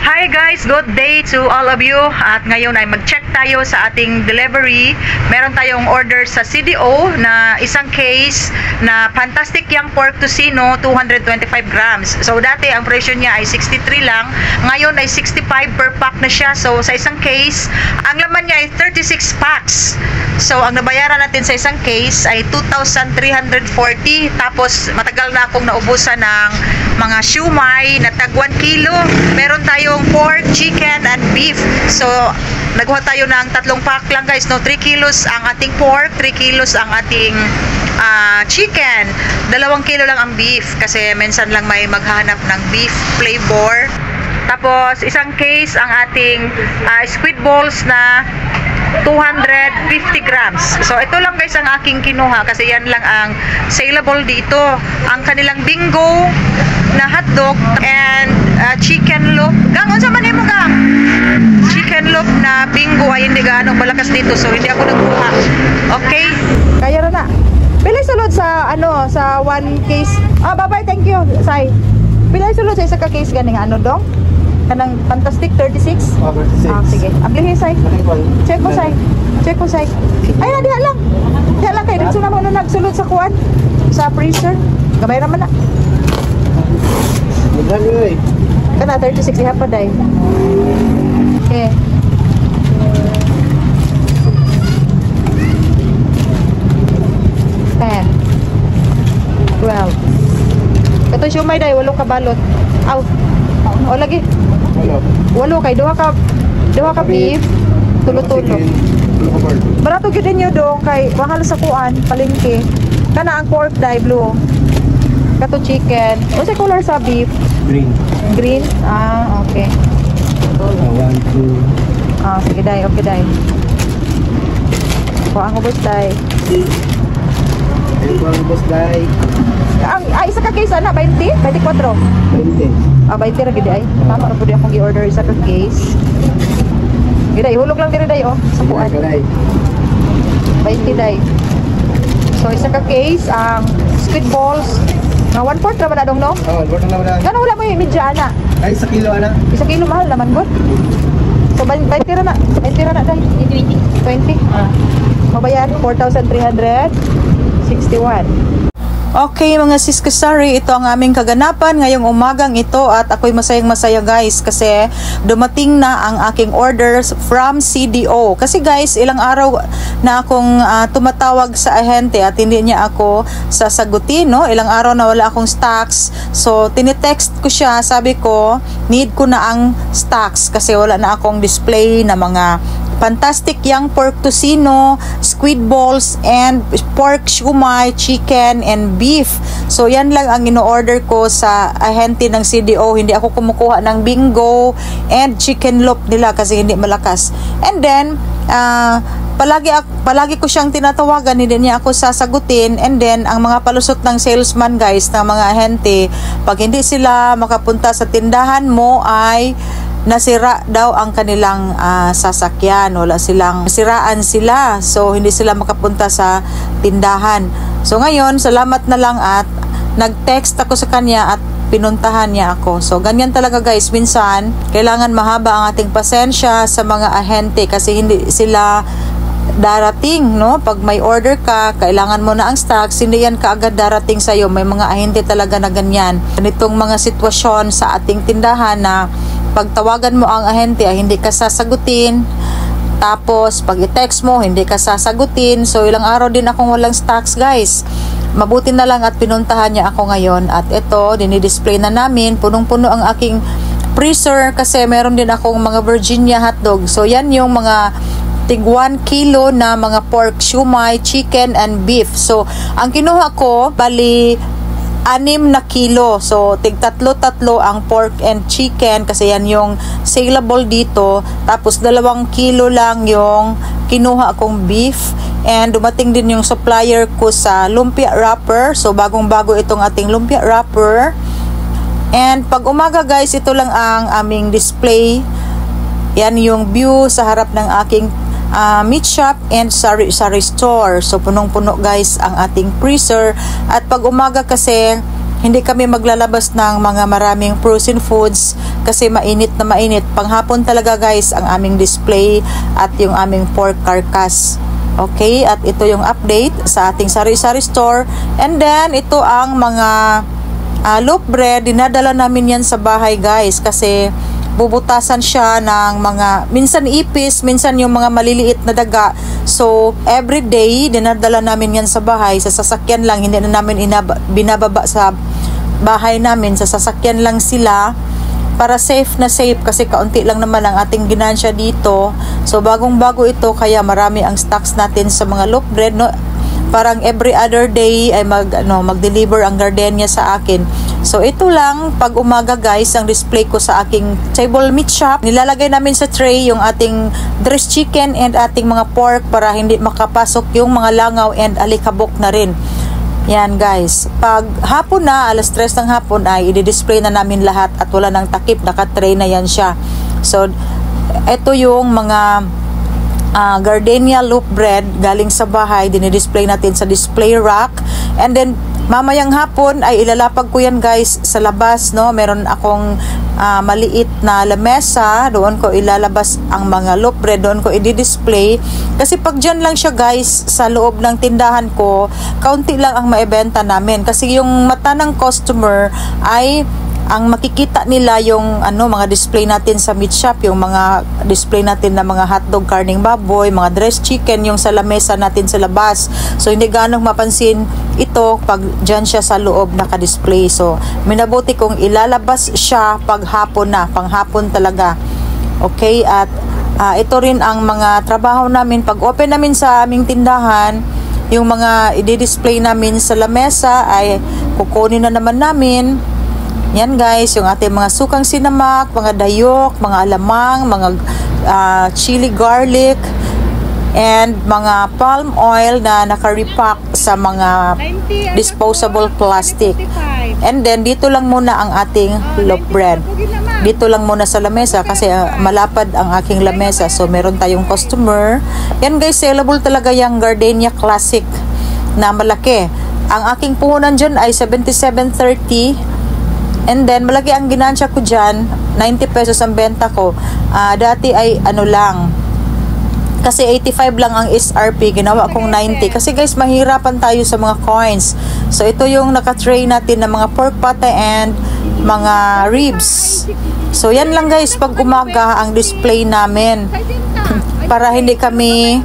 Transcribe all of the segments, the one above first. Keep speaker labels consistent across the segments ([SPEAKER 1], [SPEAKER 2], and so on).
[SPEAKER 1] Hi guys, good day to all of you. At ngayon ay mag-check tayo sa ating delivery. Meron tayong order sa CDO na isang case na Fantastic Young Pork Tocino 225 grams. So dati ang presyo niya ay 63 lang. Ngayon ay 65 per pack na siya. So sa isang case, ang laman niya ay 36 packs. So ang nabayaran natin sa isang case ay 2,340. Tapos matagal na akong naubusan ng mga siumay na tag 1 kilo. Meron tayong pork, chicken, and beef. So, nagkuha tayo ng 3 pack lang guys. No? 3 kilos ang ating pork, 3 kilos ang ating chicken. 2 kilo lang ang beef kasi minsan lang may maghahanap ng beef flavor. Tapos, isang case ang ating squid balls na 250 grams. So, ito lang guys ang aking kinuha kasi yan lang ang saleable dito. Ang kanilang bingo na hotdog and chicken loaf. Gang, unsa man mo gang? Chicken loaf na bingo ay hindi gaano malakas dito so hindi ako nagkuha. Okay? Kaya na na. Pila sulod sa sa 1 case. Bye-bye, thank you. Say. Pila sulod sa isa ka case ganing dong? Kanang Fantastic 36? 36. Sige. Ambilhin say. Check mo say. Check mo say. Ay na diha lang. Diha lang kay dito na mo nagsulod sa kuan sa freezer. Gamay naman na. Kana 36 iha pa day. Okay. 10 12. Kato siumay day 8 ka balot. Aw. O lagi. 8 kay duha ka beef, tulo-tulo. Barato gyud ninyo dong kay mahal sa kuan, palengke. Kana ang pork day blue. Kato chicken. Unsa color sa beef?
[SPEAKER 2] Green.
[SPEAKER 1] Green? Okay.
[SPEAKER 2] 1, 2.
[SPEAKER 1] Sige day, okay day. Kuha ang ubos day.
[SPEAKER 2] Kuha ang ubos day.
[SPEAKER 1] Isa ka case na 20? 24?
[SPEAKER 2] 20.
[SPEAKER 1] 20 ra gid ay. Tama ra pud akong gi-order isa ka case. Giday, hulog lang diri day sa kuan. 20 day. So isa ka case ang squid balls. Na 1/4 ra ba na dong no?
[SPEAKER 2] 1/4 na ba?
[SPEAKER 1] Gano wala mo yung medya ana?
[SPEAKER 2] Ay, 1 kilo ana.
[SPEAKER 1] 1 kilo mahal naman gud. So 20 ra na. 20 ra na day. 20. Mabayan 4,361. Okay mga sis kasari, ito ang aming kaganapan ngayong umagang ito at ako'y masayang-masaya guys kasi dumating na ang aking orders from CDO. Kasi guys, ilang araw na akong tumatawag sa ahente at hindi niya ako sasagutin, no? Ilang araw na wala akong stocks. So, tinitext ko siya, sabi ko, need ko na ang stocks kasi wala na akong display na mga Fantastic Young Pork Tocino, squid balls, and pork shumai, chicken, and beef. So, yan lang ang ino-order ko sa ahente ng CDO. Hindi ako kumukuha ng bingo and chicken loaf nila kasi hindi malakas. And then, palagi ko siyang tinatawagan, hindi niya ako sasagutin. And then, ang mga palusot ng salesman guys, ng mga ahente, pag hindi sila makapunta sa tindahan mo ay nasira daw ang kanilang sasakyan, wala silang siraan sila, so hindi sila makapunta sa tindahan. So ngayon, salamat na lang at nag-text ako sa kanya at pinuntahan niya ako. So ganyan talaga guys, minsan kailangan mahaba ang ating pasensya sa mga ahente kasi hindi sila darating, no? Pag may order ka, kailangan mo na ang stocks, hindi yan kaagad darating sa'yo. May mga ahente talaga na ganyan. Ganitong mga sitwasyon sa ating tindahan na pag tawagan mo ang ahente ay hindi ka sasagutin, tapos pag i-text mo hindi ka sasagutin. So ilang araw din akong walang stocks guys. Mabuti na lang at pinuntahan niya ako ngayon at ito, dinidisplay na namin, punong-puno ang aking freezer kasi meron din akong mga Virginia hotdog. So yan yung mga tig 1 kilo na mga pork shumai, chicken, and beef. So ang kinuha ko bali 6 na kilo. So, tig 3 ang pork and chicken kasi yan yung saleable dito. Tapos, 2 kilo lang yung kinuha kong beef. And dumating din yung supplier ko sa lumpia wrapper. So, bagong-bago itong ating lumpia wrapper. And pag umaga guys, ito lang ang aming display. Yan yung view sa harap ng aking meat shop and sari-sari store. So punong-puno guys ang ating freezer. At pag umaga kasi hindi kami maglalabas ng mga maraming frozen foods kasi mainit na mainit. Panghapon talaga guys ang aming display at yung aming pork carcass. Okay, at ito yung update sa ating sari-sari store. And then ito ang mga loaf bread, dinadala namin yan sa bahay guys kasi bubutasan siya ng mga, minsan ipis, minsan yung mga maliliit na daga. So, every day, dinadala namin yan sa bahay. Sa sasakyan lang, hindi na namin binababa sa bahay namin. Sa sasakyan lang sila para safe na safe kasi kaunti lang naman ang ating ginansya dito. So, bagong-bago ito kaya marami ang stocks natin sa mga loaf bread, no? Parang every other day ay mag-deliver ang Gardenia sa akin. So ito lang pag umaga guys ang display ko sa aking table meat shop. Nilalagay namin sa tray yung ating dressed chicken and ating mga pork para hindi makapasok yung mga langaw and alikabok na rin. Yan guys. Pag hapon na, alas 3 ng hapon ay i-display na namin lahat at wala nang takip, naka-tray na yan siya. So ito yung mga Gardenia loaf bread galing sa bahay, dinidisplay natin sa display rack. And then mamayang hapon ay ilalapag ko yan guys sa labas, no? Meron akong maliit na lamesa, doon ko ilalabas ang mga loaf bread, doon ko i-display kasi pag dyan lang siya guys sa loob ng tindahan ko, kaunti lang ang maibenta namin kasi yung mata ng customer ay ang makikita nila yung mga display natin sa meat shop, yung mga display natin na mga hotdog, karning baboy, mga dressed chicken, yung sa lamesa natin sa labas. So hindi ganong mapansin ito pag dyan siya sa loob naka-display. So minabuti kong ilalabas siya pag hapon na, panghapon talaga. Okay, at ito rin ang mga trabaho namin pag open namin sa aming tindahan. Yung mga i-display namin sa lamesa ay kukunin na naman namin. Yan guys, yung ating mga sukang sinamak, mga dayok, mga alamang, mga chili garlic, and mga palm oil na naka-repack sa mga disposable plastic. And then, dito lang muna ang ating loaf bread. Dito lang muna sa lamesa kasi malapad ang aking lamesa. So, meron tayong customer. Yan guys, sellable talaga yung Gardenia Classic na malaki. Ang aking puhunan dyan ay 77.30. And then, malaki ang ginansya ko dyan, 90 pesos ang benta ko. Dati ay lang, kasi 85 lang ang SRP, ginawa kong 90. Kasi guys, mahirapan tayo sa mga coins. So, ito yung naka-tray natin ng mga pork pate and mga ribs. So, yan lang guys, pag umaga ang display namin. Para hindi kami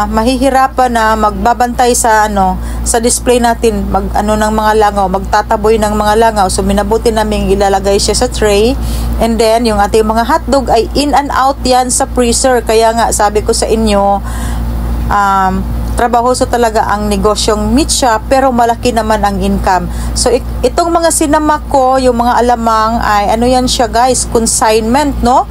[SPEAKER 1] mahihirapan na magbabantay sa sa display natin, ng mga langaw, magtataboy ng mga langaw. So minabuti namin ilalagay siya sa tray. And then yung ating mga hotdog ay in and out yan sa freezer. Kaya nga sabi ko sa inyo, trabahoso talaga ang negosyong meat shop pero malaki naman ang income. So itong mga sinamak ko, yung mga alamang ay yan siya guys, consignment, no?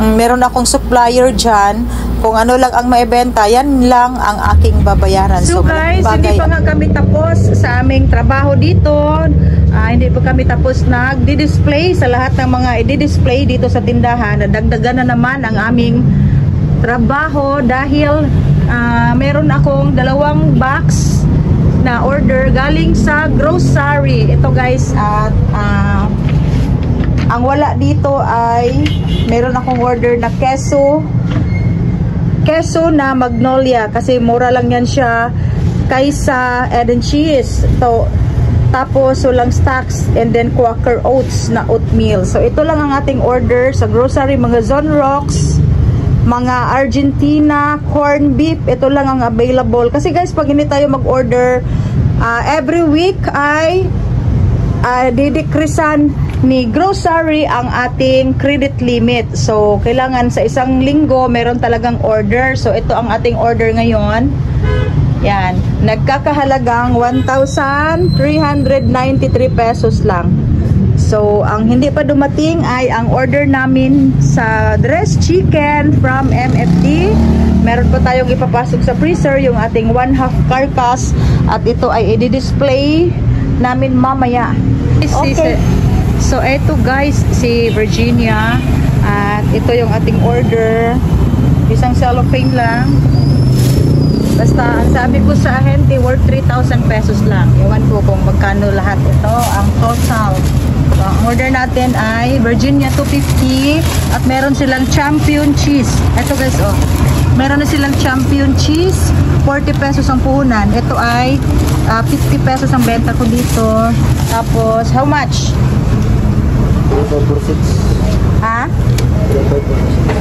[SPEAKER 1] Meron akong supplier dyan. Kung ano lang ang maibenta, yan lang ang aking babayaran.
[SPEAKER 3] So guys, hindi pa nga kami tapos sa aming trabaho dito. Hindi pa kami tapos nag-display sa lahat ng mga i-display dito sa tindahan. Nadagdagan na naman ang aming trabaho dahil meron akong 2 box na order galing sa grocery. Ito guys, at ang wala dito ay meron akong order na queso na Magnolia kasi mura lang yan siya kaysa Eden cheese. Tapos walang stocks and then Quaker Oats na oatmeal. So ito lang ang ating order sa grocery, mga Zone Rocks, mga Argentina corn beef, ito lang ang available. Kasi guys, pag hindi tayo mag-order every week ay didekrisan ni grocery ang ating credit limit. So, kailangan sa isang linggo meron talagang order. So, ito ang ating order ngayon. Yan. Nagkakahalagang 1,393 pesos lang. So, ang hindi pa dumating ay ang order namin sa dressed chicken from MFD. Meron pa tayong ipapasok sa freezer, yung ating 1/2 carcass. At ito ay i-display namin mamaya. Okay. So, eto guys, si Virginia. At ito yung ating order. Isang cellophane lang. Basta ang sabi ko sa ahente worth 3,000 pesos lang. Ewan ko kung magkano lahat ito ang total. So, ang order natin ay Virginia 250 at meron silang champion cheese. Ito guys, oh. Meron na silang champion cheese, 40 pesos ang puhunan. Ito ay 50 pesos ang benta ko dito. Tapos, how much?
[SPEAKER 2] 3,446.
[SPEAKER 3] Ha?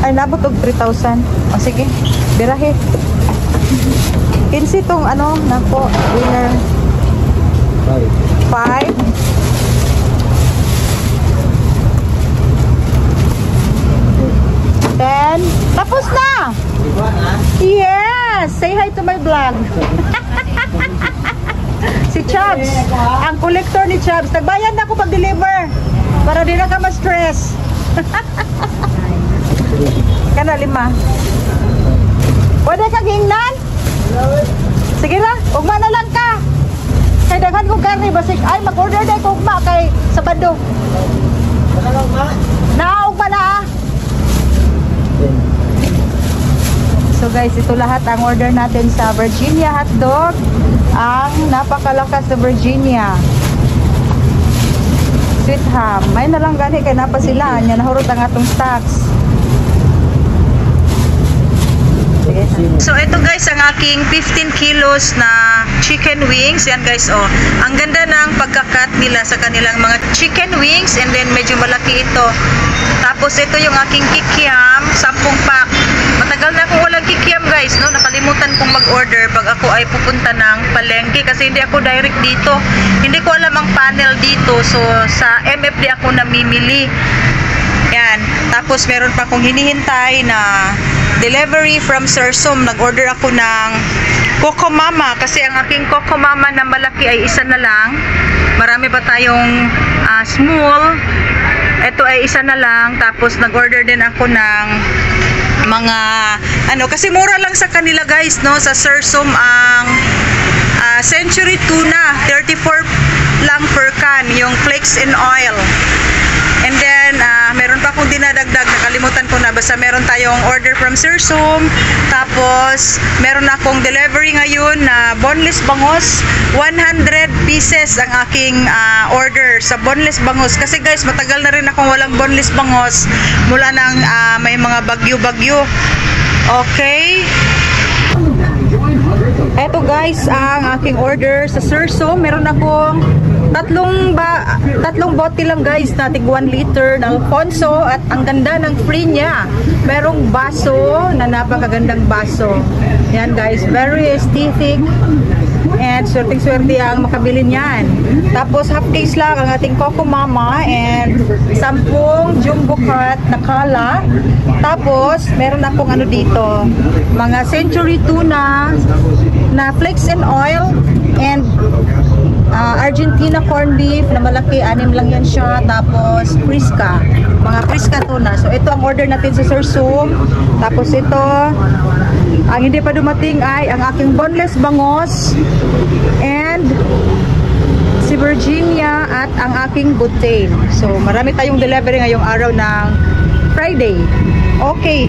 [SPEAKER 3] Ay, nabot og 3,000. O, sige. Birahe. 15 tong ano, nako, winner. 5. 10. Tapos na! Yes! Say hi to my vlog. Si Chubbs. Ang collector ni Chubbs. Nagbayad na ako pag-deliver. Para di na ka ma-stress. Kana 5. Pwede ka gingnan? Sige na. Ugma na lang ka. Kay daghan ko karne. Basik, ay mag-order na ko ugma kay Sabado. Ugma na ah. So guys, ito lahat ang order natin sa Virginia hotdog. Ang napakalakas sa Virginia. Sweet ham. May nalang gani kay napa sila. Nya nahurot ang atong stocks. Sige. So ito guys ang aking 15 kilos na chicken wings. Yan guys, oh. Ang ganda ng pagkakat nila sa kanilang mga chicken wings, and then medyo malaki ito. Tapos ito yung aking kikiam, 10 pack. Matagal na akong walang kikiam guys, no? Nakalimutan kong mag-order pag ako ay pupunta ng palengke kasi hindi ako direct dito. Hindi ko alam ang panel dito. So sa MFD ako namimili. Yan. Tapos meron pa akong hinihintay na delivery from Sursum. Nag-order ako ng Coco Mama kasi ang aking Coco Mama na malaki ay isa na lang. Marami pa tayong small. Ito ay isa na lang. Tapos nag-order din ako ng mga ano, kasi mura lang sa kanila guys, no? Sa Sursum ang Century Tuna 34 lang per can, yung flakes and oil. And then meron pa akong dinadagdag, nakalimutan ko na, basta meron tayong order from Sursum. Tapos meron akong delivery ngayon na boneless bangus, 100 pieces ang aking order sa boneless bangus kasi guys matagal na rin akong walang boneless bangus mula nang may mga bagyo-bagyo. Okay, eto guys ang aking order sa Sursum. Meron akong tatlong bote lang guys na tig 1 liter ng Alfonso at ang ganda ng free niya. Merong baso na napakagandang baso. Yan guys, very aesthetic and swerte-swerte ang makabili niyan. Tapos half case lang ang ating Coco Mama and 10 jumbo cut na kala. Tapos meron akong ano dito, mga Century Tuna na flakes and oil and Argentina corned beef na malaki, 6 lang yan siya. Tapos Prisca, mga Prisca tuna. So ito ang order natin sa Sursum. Tapos ito ang hindi pa dumating ay ang aking boneless bangus and si Virginia at ang aking butane. So marami tayong delivery ngayong araw ng Friday. Okay.